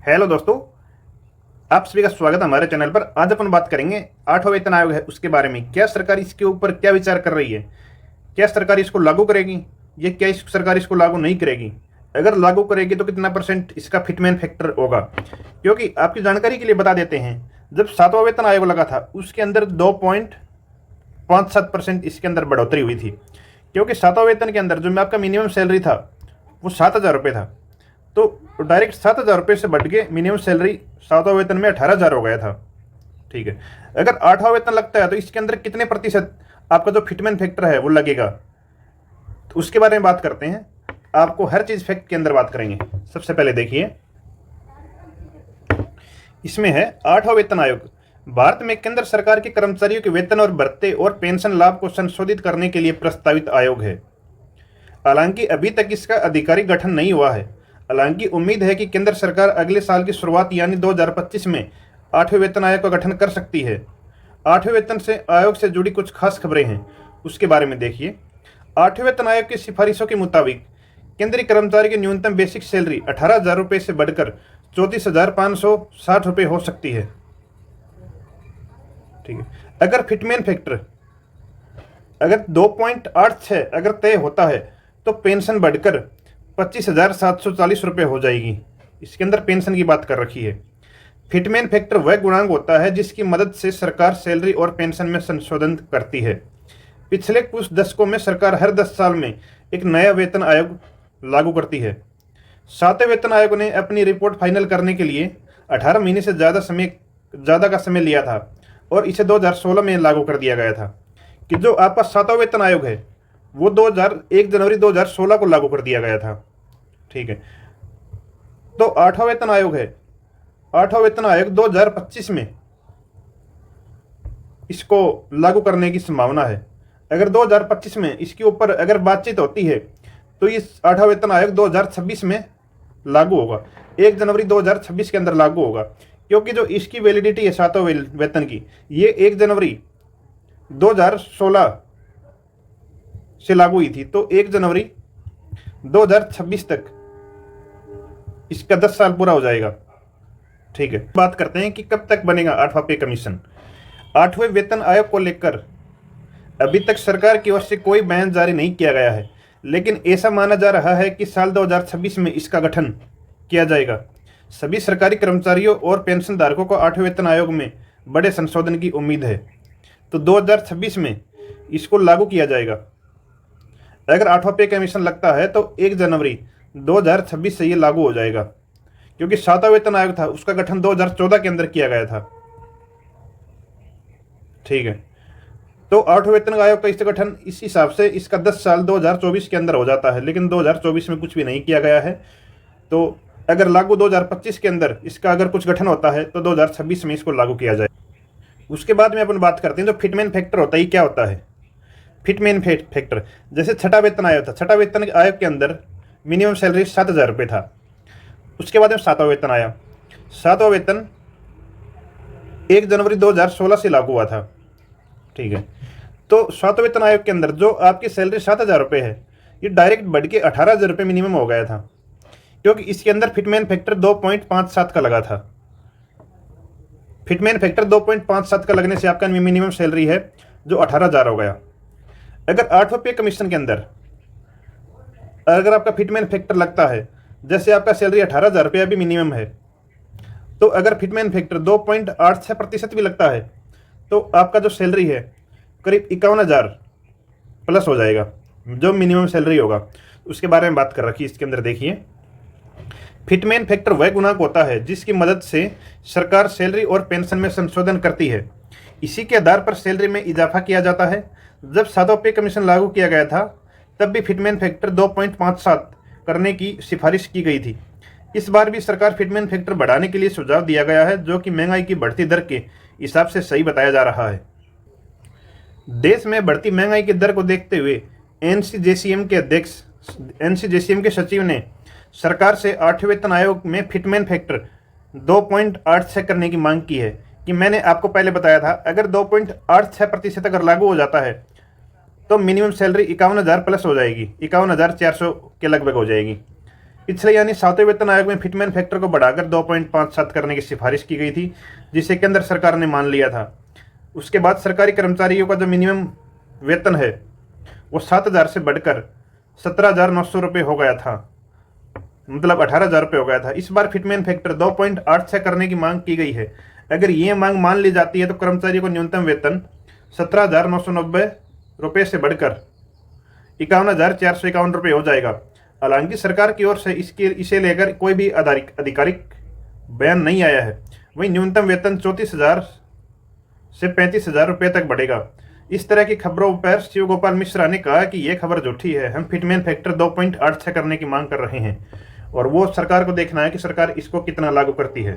Hello दोस्तों, आप सभी का स्वागत है हमारे चैनल पर। आज अपन बात करेंगे 8वां वेतन आयोग है उसके बारे में। क्या सरकार इसके ऊपर क्या विचार कर रही है? क्या सरकार इसको लागू करेगी या क्या सरकार इसको लागू नहीं करेगी? अगर लागू करेगी तो कितना परसेंट इसका फिटमैन फैक्टर होगा? क्योंकि आपकी जानकारी के लिए बता देते हैं, जब 7वां वेतन आयोग लगा था उसके अंदर 2.57% इसके अंदर बढ़ोतरी हुई थी। क्योंकि 7वां वेतन के अंदर जो मैं आपका मिनिमम सैलरी था वो 7,000 रुपये था, तो डायरेक्ट 7,000 रुपये से बढ़ के मिनिमम सैलरी 7वां वेतन में 18,000 हो गया था। ठीक है, अगर 8वां वेतन लगता है तो इसके अंदर कितने प्रतिशत आपका जो फिटमैन फैक्टर है वो लगेगा, तो उसके बारे में बात करते हैं। आपको हर चीज फैक्ट के अंदर बात करेंगे। सबसे पहले देखिए, इसमें है 8वां वेतन आयोग। भारत में केंद्र सरकार के कर्मचारियों के वेतन और भत्ते और पेंशन लाभ को संशोधित करने के लिए प्रस्तावित आयोग है। हालांकि अभी तक इसका आधिकारिक गठन नहीं हुआ है। हालांकि उम्मीद है कि केंद्र सरकार अगले साल की शुरुआत यानी 2025 में 8वें वेतन आयोग का गठन कर सकती है। 8वें वेतन से आयोग से जुड़ी कुछ खास खबरें हैं, उसके बारे में देखिए। 8वें वेतन आयोग की सिफारिशों के मुताबिक केंद्रीय कर्मचारी की न्यूनतम बेसिक सैलरी 18,000 रुपये से बढ़कर 34,560 रुपये हो सकती है। ठीक है, अगर फिटमैन फैक्टर अगर 2.86 अगर तय होता है तो पेंशन बढ़कर 25,740 रुपये हो जाएगी। इसके अंदर पेंशन की बात कर रखी है। फिटमैन फैक्टर वह गुणांक होता है जिसकी मदद से सरकार सैलरी और पेंशन में संशोधन करती है। पिछले कुछ दशकों में सरकार हर 10 साल में एक नया वेतन आयोग लागू करती है। 7वें वेतन आयोग ने अपनी रिपोर्ट फाइनल करने के लिए 18 महीने से ज़्यादा का समय लिया था और इसे 2016 में लागू कर दिया गया था। कि जो आपका 7वां वेतन आयोग है वो 1 जनवरी 2016 को लागू कर दिया गया था। ठीक है, तो 8वां वेतन आयोग है। 8वां वेतन आयोग 2025 में इसको लागू करने की संभावना है। अगर 2025 में इसके ऊपर अगर बातचीत होती है तो इस 8वां वेतन आयोग 2026 में लागू होगा। 1 जनवरी 2026 के अंदर लागू होगा, क्योंकि जो इसकी वैलिडिटी है 7वां वेतन की, ये 1 जनवरी 2016 से लागू हुई थी, तो 1 जनवरी 2026 तक इसका 10 साल पूरा हो जाएगा। ठीक है, बात करते हैं कि कब तक बनेगा 8वां पे कमीशन। 8वें वेतन आयोग को लेकर अभी तक सरकार की ओर से कोई बयान जारी नहीं किया गया है, लेकिन ऐसा माना जा रहा है कि साल 2026 में इसका गठन किया जाएगा। सभी सरकारी कर्मचारियों और पेंशन धारकों को 8वें वेतन आयोग में बड़े संशोधन की उम्मीद है, तो 2026 में इसको लागू किया जाएगा। अगर 8वां पे कमीशन लगता है तो 1 जनवरी 2026 से ये लागू हो जाएगा, क्योंकि 7वां वेतन आयोग था उसका गठन 2014 के अंदर किया गया था। ठीक है, तो 8वें वेतन आयोग का इस गठन इस हिसाब से इसका 10 साल 2024 के अंदर हो जाता है, लेकिन 2024 में कुछ भी नहीं किया गया है। तो अगर लागू 2025 के अंदर इसका अगर कुछ गठन होता है तो 2026 में इसको लागू किया जाए। उसके बाद में अपन बात करते हैं जो फिटमैन फैक्टर होता है, क्या होता है फिटमैन फैक्टर। जैसे 6वां वेतन आयोग था, 6वां वेतन आयोग के अंदर मिनिमम सैलरी 7,000 रुपये था। उसके बाद में 7वां वेतन आया। 7वां वेतन 1 जनवरी 2016 से लागू हुआ था। ठीक है, तो 7वें वेतन आयोग के अंदर जो आपकी सैलरी 7,000 रुपये है, ये डायरेक्ट बढ़ के 18,000 रुपये मिनिमम हो गया था, क्योंकि इसके अंदर फिटमैन फैक्टर 2.57 का लगा था। फिटमैन फैक्टर 2.57 का लगने से आपका मिनिमम सैलरी है जो 18,000 हो गया। अगर 8वें पे कमीशन के अंदर अगर आपका फिटमैन फैक्टर लगता है, जैसे आपका सैलरी 18,000 रुपये अभी मिनिमम है, तो अगर फिटमैन फैक्टर 2.86% भी लगता है तो आपका जो सैलरी है करीब 51,000 प्लस हो जाएगा, जो मिनिमम सैलरी होगा। उसके बारे में बात कर रखी है। इसके अंदर देखिए, फिटमैन फैक्टर वह गुणांक होता है जिसकी मदद से सरकार सैलरी और पेंशन में संशोधन करती है। इसी के आधार पर सैलरी में इजाफा किया जाता है। जब 7वां पे कमीशन लागू किया गया था तब भी फिटमैन फैक्टर 2.57 करने की सिफारिश की गई थी। इस बार भी सरकार फिटमैन फैक्टर बढ़ाने के लिए सुझाव दिया गया है, जो कि महंगाई की बढ़ती दर के हिसाब से सही बताया जा रहा है। देश में बढ़ती महंगाई की दर को देखते हुए एनसीजेसीएम के सचिव ने सरकार से 8वें वेतन आयोग में फिटमैन फैक्टर 2.86 करने की मांग की है। कि मैंने आपको पहले बताया था, अगर 2.86% अगर लागू हो जाता है तो मिनिमम सैलरी 51,000 प्लस हो जाएगी, 51,400 के लगभग हो जाएगी। पिछले यानी 7वें वेतन आयोग में फिटमेन फैक्टर को बढ़ाकर 2.57 करने की सिफारिश की गई थी, जिसे केंद्र सरकार ने मान लिया था। उसके बाद सरकारी कर्मचारियों का जो मिनिमम वेतन है वो 7,000 से बढ़कर 17,900 रुपये हो गया था, मतलब 18,000 रुपये हो गया था। इस बार फिटमेन फैक्टर 2.86 करने की मांग की गई है। अगर ये मांग मान ली जाती है तो कर्मचारियों को न्यूनतम वेतन 17,990 रुपये से बढ़कर 51,451 रुपये हो जाएगा। हालांकि सरकार की ओर से इसे लेकर कोई भी आधिकारिक बयान नहीं आया है। वहीं न्यूनतम वेतन 34,000 से 35,000 रुपये तक बढ़ेगा। इस तरह की खबरों पर शिव गोपाल मिश्रा ने कहा कि यह खबर झूठी है, हम फिटमेन फैक्टर 2.86 करने की मांग कर रहे हैं और वो सरकार को देखना है कि सरकार इसको कितना लागू करती है।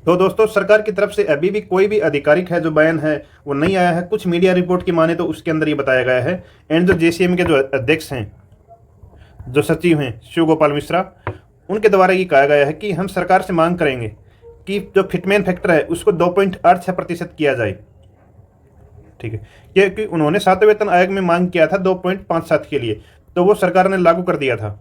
तो दोस्तों, सरकार की तरफ से अभी भी कोई भी आधिकारिक है जो बयान है वो नहीं आया है। कुछ मीडिया रिपोर्ट की माने तो उसके अंदर ये बताया गया है। एंड जो जेसीएम के जो अध्यक्ष हैं, जो सचिव हैं शिव गोपाल मिश्रा, उनके द्वारा ये कहा गया है कि हम सरकार से मांग करेंगे कि जो फिटमेन फैक्टर है उसको 2.86% किया जाए। ठीक है, क्योंकि उन्होंने 7वें वेतन आयोग में मांग किया था 2.57 के लिए, तो वो सरकार ने लागू कर दिया था।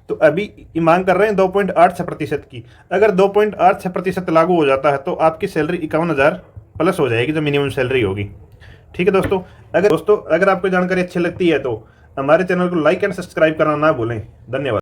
तो अभी मांग कर रहे हैं 2.86% की। अगर 2.86% लागू हो जाता है तो आपकी सैलरी 51,000 प्लस हो जाएगी, जो मिनिमम सैलरी होगी। ठीक है दोस्तों, अगर आपको जानकारी अच्छी लगती है तो हमारे चैनल को लाइक एंड सब्सक्राइब करना ना भूलें। धन्यवाद।